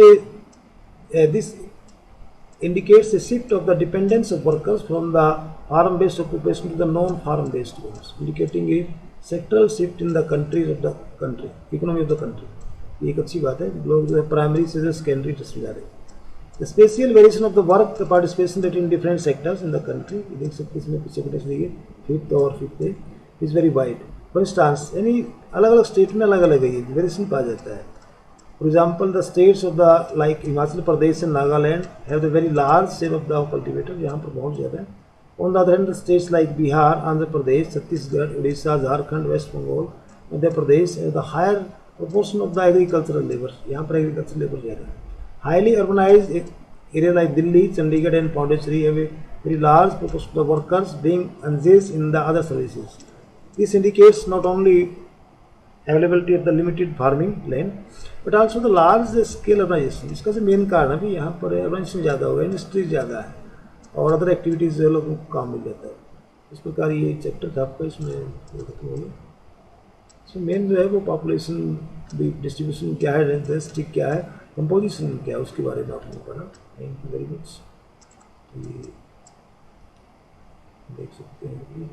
this indicates a shift of the dependence of workers from the farm-based occupation to the non-farm-based ones, indicating a sectoral shift in the countries of the country, economy of the country. ये एक अच्छी बात है, लोग जो है primary से जो सेकेंडरी टर्टियरी जा रहे हैं. The spatial variation of the work participation rate in different sectors in the country, देख सकते हैं इसमें पीछे को देखिए, फिफ्थ और fifth is very wide. For instance, यानी अलग अलग स्टेट में अलग अलग है, वेरिएशन पाया जाता है. For example, the states of the like Himachal Pradesh and Nagaland have the very large share of the cultivator, यहाँ पर बहुत ज़्यादा है. On the other hand, the states like Bihar, Andhra Pradesh, Chhattisgarh, Odisha, Jharkhand, West Bengal, Madhya Pradesh have the higher proportion of the agricultural labor. यहाँ पर agricultural labor ज़्यादा है. Highly urbanized area like Delhi, Chandigarh and Pondicherry have a very large proportion of the workers being engaged in the other services. This indicates not only availability of the limited farming land, but also the large scale urbanization. इसका जो main कारण है भी यहाँ पर urbanization ज़्यादा हुआ है, इंडस्ट्री ज़्यादा है और अदर एक्टिविटीज़ जो लोगों को काम मिल जाता है. इस प्रकार ये चैप्टर था आपका, इसमें खत्म हो गया. इसमें मेन जो है वो पॉपुलेशन डिस्ट्रीब्यूशन क्या है, डेंसिटी क्या है, कंपोजिशन क्या है, उसके बारे में आपने पढ़ा. Thank you very much. देख सकते हैं.